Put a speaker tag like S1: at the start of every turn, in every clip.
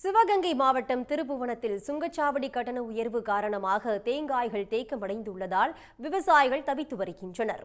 S1: சிவகங்கை மாவட்டம் திருப்புவனத்தில் சுங்கச்சாவடி கட்டண உயர்வு காரணமாக தேங்காய்கள் தேக்கமடைந்துள்ளதால் விவசாயிகள் தவித்து வருகின்றனர்.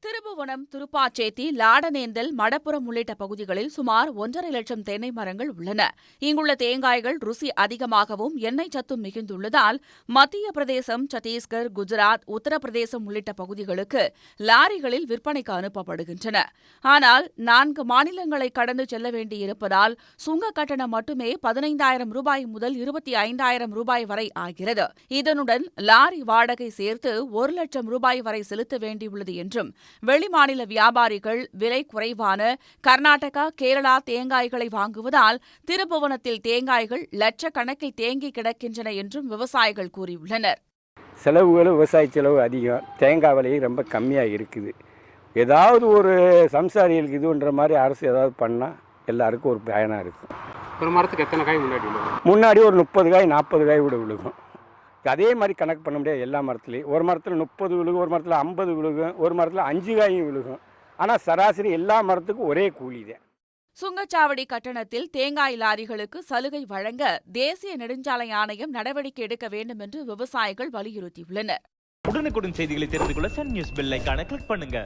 S2: திருப்புவனம், திருப்பாச்சேத்தி, லாடனேந்தல், மடப்புரம் உள்ளிட்ட பகுதிகளில் சுமார் 1.5 லட்சம் தென்னை மரங்கள் உள்ளன. இங்குள்ள தேங்காய்கள் ருசி அதிகமாகவும் எண்ணெய் சத்தும் மிகுந்துள்ளதால் மத்திய பிரதேசம், சத்தீஸ்கர், குஜராத், உத்தரப்பிரதேசம் உள்ளிட்ட பகுதிகளுக்கு லாரிகளில் விற்பனைக்கு அனுப்பப்படுகின்றன. ஆனால் 4 மாநிலங்களை கடந்து செல்ல வேண்டியிருப்பதால் சுங்க கட்டணம் மட்டுமே 15,000 ரூபாய் முதல் 25,000 ரூபாய் வரை ஆகிறது. இதனுடன் லாரி வாடகை சேர்த்து 1 லட்சம் ரூபாய் வரை செலுத்த வேண்டியுள்ளது என்றும் வெளிமாநில வியாபாரிகள் விலை குறைவான கர்நாடகா, கேரளா தேங்காய்களை வாங்குவதால் திருப்புவனத்தில் தேங்காய்கள் லட்சக்கணக்கில் தேங்கி கிடக்கின்றன என்றும் விவசாயிகள் கூறியுள்ளனர்.
S3: செலவுகள் விவசாய செலவு அதிகம், தேங்காய் விலையும் ரொம்ப கம்மியாக இருக்குது. ஏதாவது ஒரு சம்சாரிகளுக்கு இதுன்ற மாதிரி அரசு ஏதாவது பண்ணால் எல்லாருக்கும் ஒரு பயனாக இருக்கும்.
S4: ஒரு மரத்துக்கு எத்தனை காய்
S3: முன்னாடி ஒரு 30 காய் 40 காய் கூட விழுகும். அதே மாதிரி கணக்கு பண்ண முடியாது. எல்லா மரத்துலையும் ஒரு மரத்தில் 30 விழுகும், ஒரு மரத்தில் 50 விழுகும், ஒரு மரத்தில் 5 காயும் விழுகும். ஆனால் சராசரி எல்லா மரத்துக்கும் ஒரே கூலி தான்.
S2: சுங்கச்சாவடி கட்டணத்தில் தேங்காய் லாரிகளுக்கு சலுகை வழங்க தேசிய நெடுஞ்சாலை ஆணையம் நடவடிக்கை எடுக்க வேண்டும் என்று விவசாயிகள் வலியுறுத்தியுள்ளனர்.
S5: உடனுக்குடன் செய்திகளை தெரிந்து கொள்ள சன் நியூஸ் பெல் ஐகானை கிளிக் பண்ணுங்க.